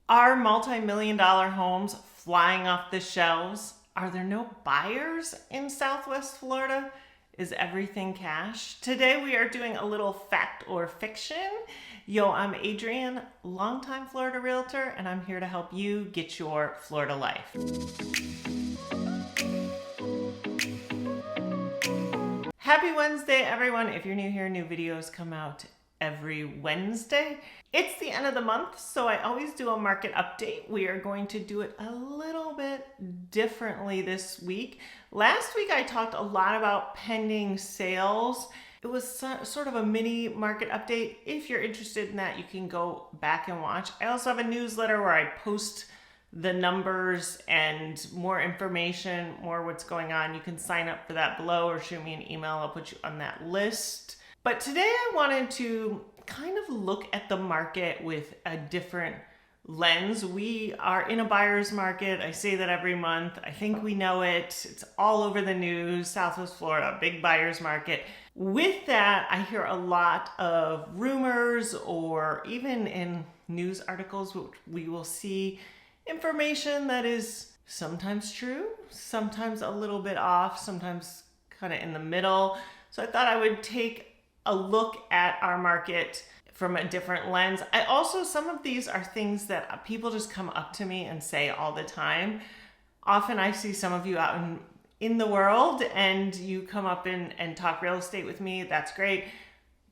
Are multi-million dollar homes flying off the shelves? Are there no buyers in Southwest Florida? Is everything cash? Today we are doing a little fact or fiction. Yo, I'm Adrienne, longtime Florida realtor, and I'm here to help you get your Florida life. Happy Wednesday, everyone. If you're new here, new videos come out every Wednesday. It's the end of the month, so I always do a market update. We are going to do it a little bit differently this week. Last week I talked a lot about pending sales. It was sort of a mini market update. If you're interested in that, you can go back and watch. I also have a newsletter where I post the numbers and more information, more what's going on. You can sign up for that below or shoot me an email. I'll put you on that list. But today I wanted to kind of look at the market with a different lens. We are in a buyer's market. I say that every month. I think we know it. It's all over the news. Southwest Florida, big buyer's market. With that, I hear a lot of rumors, or even in news articles, we will see information that is sometimes true, sometimes a little bit off, sometimes kind of in the middle. So I thought I would take a look at our market from a different lens. Some of these are things that people just come up to me and say all the time. Often I see some of you out in the world and you come up and talk real estate with me. That's great.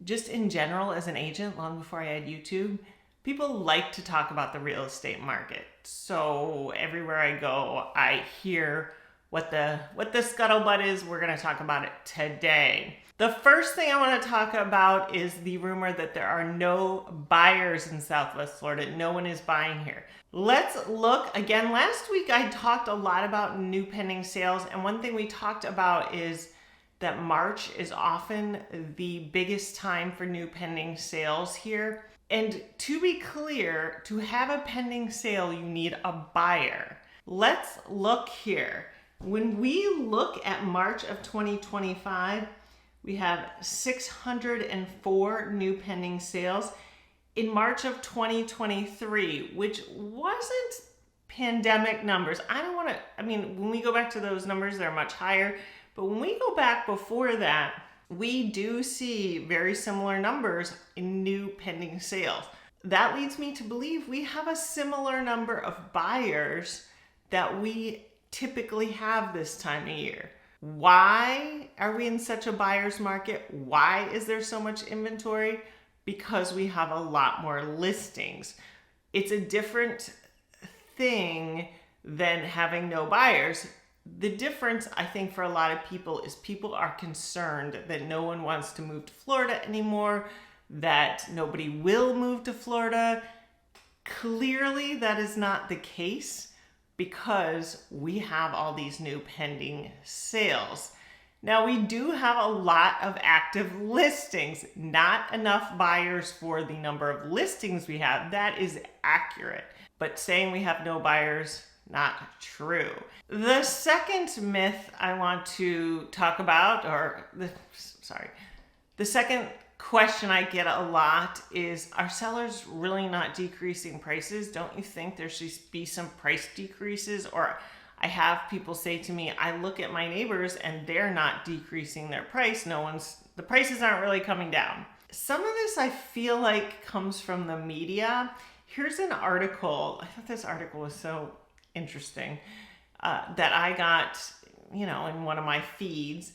Just in general, as an agent, long before I had YouTube, people like to talk about the real estate market. So everywhere I go, I hear what the scuttlebutt is. We're going to talk about it today. The first thing I want to talk about is the rumor that there are no buyers in Southwest Florida. No one is buying here. Let's look again. Last week I talked a lot about new pending sales, and one thing we talked about is that March is often the biggest time for new pending sales here. And to be clear, to have a pending sale, you need a buyer. Let's look here. When we look at March of 2025, we have 604 new pending sales. In March of 2023, which wasn't pandemic numbers. When we go back to those numbers, they're much higher. But when we go back before that, we do see very similar numbers in new pending sales. That leads me to believe we have a similar number of buyers that we typically have this time of year. Why are we in such a buyer's market? Why is there so much inventory? Because we have a lot more listings. It's a different thing than having no buyers. The difference, I think, for a lot of people is people are concerned that no one wants to move to Florida anymore, that nobody will move to Florida. Clearly, that is not the case, because we have all these new pending sales. Now, we do have a lot of active listings, not enough buyers for the number of listings we have. That is accurate. But saying we have no buyers, not true. The second myth I want to talk about, the second question I get a lot is, are sellers really not decreasing prices? Don't you think there should be some price decreases? Or I have people say to me, I look at my neighbors and they're not decreasing their price. The prices aren't really coming down. Some of this I feel like comes from the media. Here's an article. I thought this article was so interesting that I got, in one of my feeds.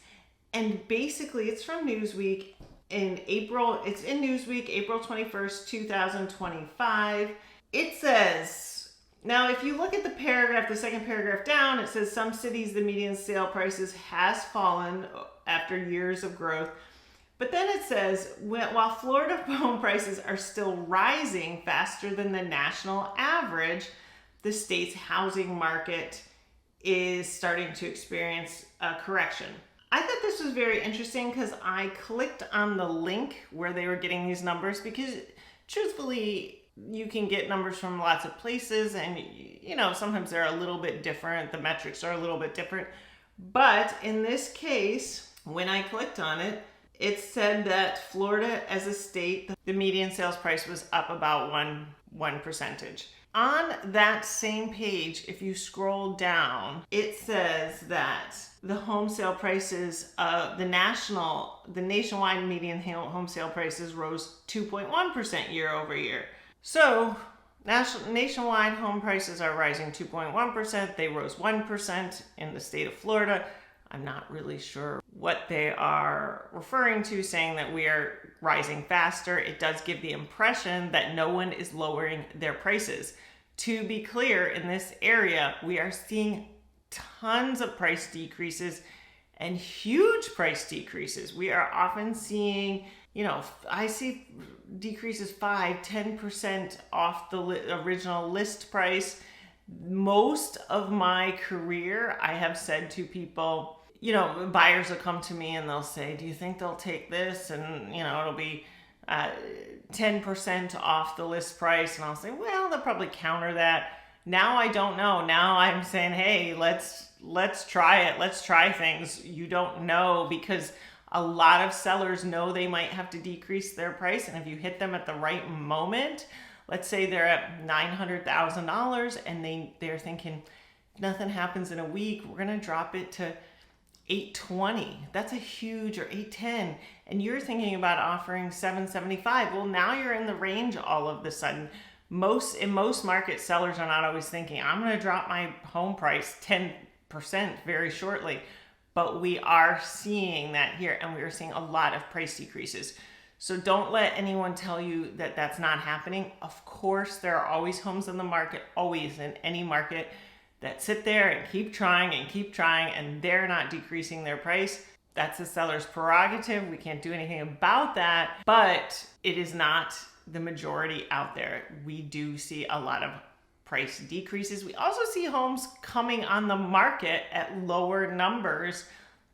And basically it's from Newsweek. It's in Newsweek, April 21st, 2025. It says, now if you look at the paragraph, the second paragraph down, it says some cities, the median sale prices has fallen after years of growth. But then it says, while Florida home prices are still rising faster than the national average, the state's housing market is starting to experience a correction. I thought this was very interesting because I clicked on the link where they were getting these numbers, because truthfully, you can get numbers from lots of places and, sometimes they're a little bit different. The metrics are a little bit different. But in this case, when I clicked on it, it said that Florida as a state, the median sales price was up about one percentage. On that same page, if you scroll down, it says that the home sale prices, the nationwide median home sale prices rose 2.1% year over year. So nationwide home prices are rising 2.1%. They rose 1% in the state of Florida. I'm not really sure what they are referring to, saying that we are rising faster. It does give the impression that no one is lowering their prices. To be clear, in this area, we are seeing tons of price decreases and huge price decreases. We are often seeing, I see decreases 5-10% off the original list price. Most of my career, I have said to people, buyers will come to me and they'll say, do you think they'll take this? And, it'll be 10% off the list price. And I'll say, well, they'll probably counter that. Now I don't know. Now I'm saying, hey, let's try it. Let's try things. You don't know, because a lot of sellers know they might have to decrease their price. And if you hit them at the right moment, let's say they're at $900,000 and they're thinking, if nothing happens in a week, we're going to drop it to 820. That's a huge, or 810. And you're thinking about offering 775. Well, now you're in the range all of the sudden. In most markets, sellers are not always thinking, I'm going to drop my home price 10% very shortly. But we are seeing that here, and we are seeing a lot of price decreases. So don't let anyone tell you that that's not happening. Of course, there are always homes in the market, always in any market, that sit there and keep trying, and they're not decreasing their price. That's the seller's prerogative. We can't do anything about that, but it is not the majority out there. We do see a lot of price decreases. We also see homes coming on the market at lower numbers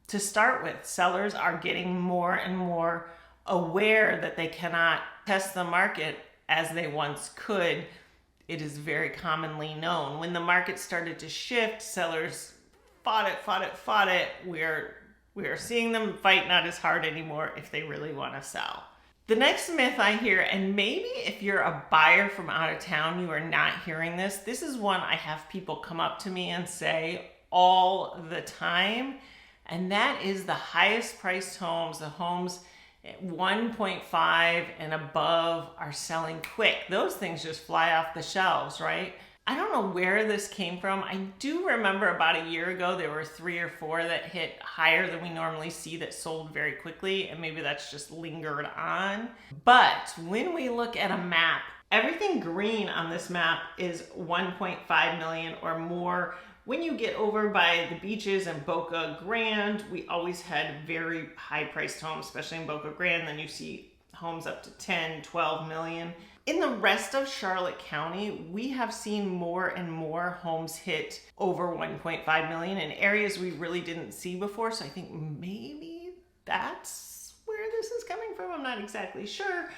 to start with. Sellers are getting more and more aware that they cannot test the market as they once could. It is very commonly known. When the market started to shift, sellers fought it. We are seeing them fight not as hard anymore if they really want to sell. The next myth I hear, and maybe if you're a buyer from out of town, you are not hearing this. This is one I have people come up to me and say all the time, and that is the highest priced homes, the homes at 1.5 and above, are selling quick. Those things just fly off the shelves, right? I don't know where this came from. I do remember about a year ago, there were 3 or 4 that hit higher than we normally see that sold very quickly, and maybe that's just lingered on. But when we look at a map, everything green on this map is 1.5 million or more. When you get over by the beaches in Boca Grande, we always had very high priced homes, especially in Boca Grande. Then you see homes up to 10, 12 million. In the rest of Charlotte County, we have seen more and more homes hit over 1.5 million in areas we really didn't see before. So I think maybe that's where this is coming from. I'm not exactly sure.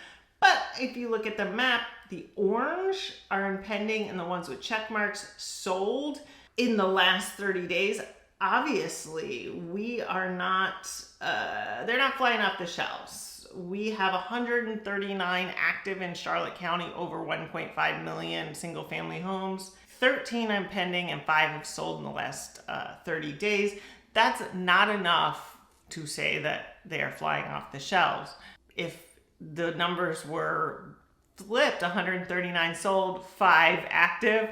But if you look at the map, the orange are impending and the ones with check marks sold in the last 30 days. Obviously, we are not, they're not flying off the shelves. We have 139 active in Charlotte County, over 1.5 million single family homes. 13 are pending and 5 have sold in the last 30 days. That's not enough to say that they are flying off the shelves. If the numbers were flipped, 139 sold, 5 active,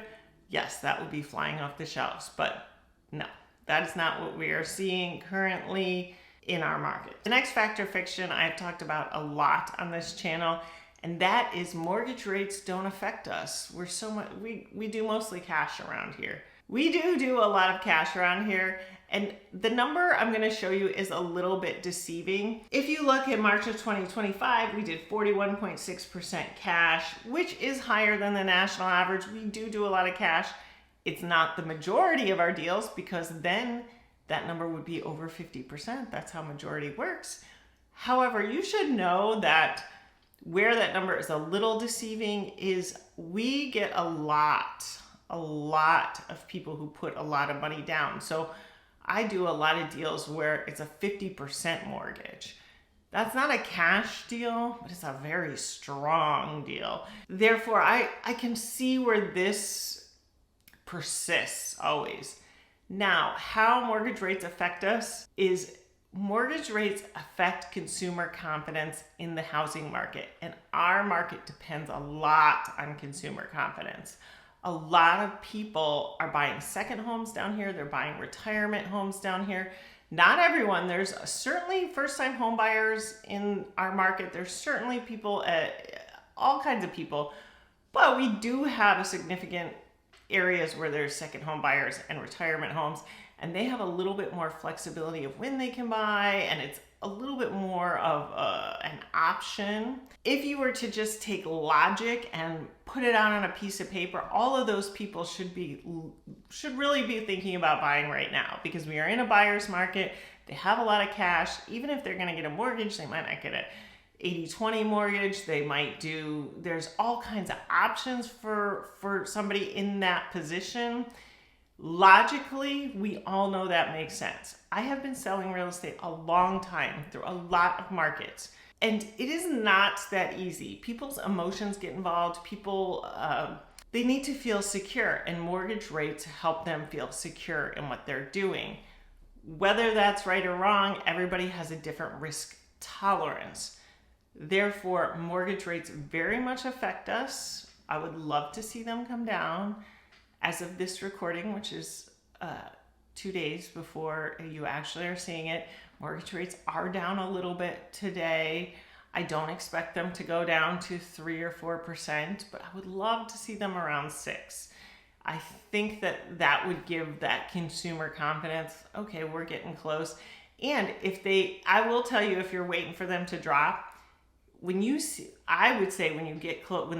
yes, that would be flying off the shelves. But no, that is not what we are seeing currently in our market. The next factor fiction I've talked about a lot on this channel, and that is mortgage rates don't affect us. We do mostly cash around here. We do a lot of cash around here, and the number I'm going to show you is a little bit deceiving. If you look at March of 2025, we did 41.6% cash, which is higher than the national average. We do a lot of cash. It's not the majority of our deals, because then that number would be over 50%. That's how majority works. However, you should know that where that number is a little deceiving is we get a lot of people who put a lot of money down. So I do a lot of deals where it's a 50% mortgage. That's not a cash deal, but it's a very strong deal. Therefore, I can see where this persists always. Now, how mortgage rates affect us is mortgage rates affect consumer confidence in the housing market, and our market depends a lot on consumer confidence. A lot of people are buying second homes down here. They're buying retirement homes down here. Not everyone. There's certainly first-time home buyers in our market. There's certainly people, all kinds of people, but we do have a significant areas where there's second home buyers and retirement homes, and they have a little bit more flexibility of when they can buy, and it's a little bit more of an option. If you were to just take logic and put it out on a piece of paper, all of those people should really be thinking about buying right now, because we are in a buyer's market. They have a lot of cash. Even if they're going to get a mortgage, they might not get a 80-20 mortgage. They might do, there's all kinds of options for somebody in that position. Logically, we all know that makes sense. I have been selling real estate a long time through a lot of markets, and it is not that easy. People's emotions get involved. People, they need to feel secure, and mortgage rates help them feel secure in what they're doing. Whether that's right or wrong, everybody has a different risk tolerance. Therefore, mortgage rates very much affect us. I would love to see them come down. As of this recording, which is 2 days before you actually are seeing it, mortgage rates are down a little bit today. I don't expect them to go down to 3 or 4%, but I would love to see them around 6. I think that would give that consumer confidence. Okay, we're getting close. And I will tell you, if you're waiting for them to drop, I would say when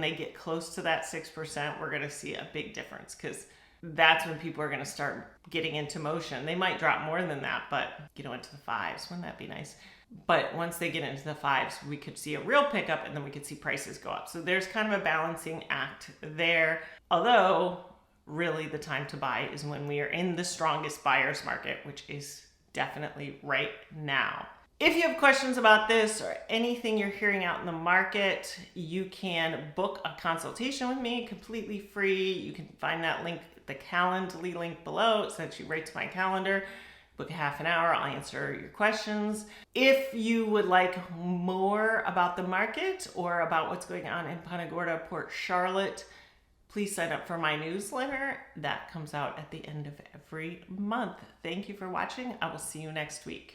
they get close to that 6%, we're going to see a big difference, because that's when people are going to start getting into motion. They might drop more than that, but into the 5s. Wouldn't that be nice? But once they get into the 5s, we could see a real pickup, and then we could see prices go up. So there's kind of a balancing act there. Although really the time to buy is when we are in the strongest buyer's market, which is definitely right now. If you have questions about this or anything you're hearing out in the market, you can book a consultation with me completely free. You can find that link, the Calendly link below. It sends you right to my calendar. Book a half an hour. I'll answer your questions. If you would like more about the market or about what's going on in Punta Gorda, Port Charlotte, please sign up for my newsletter. That comes out at the end of every month. Thank you for watching. I will see you next week.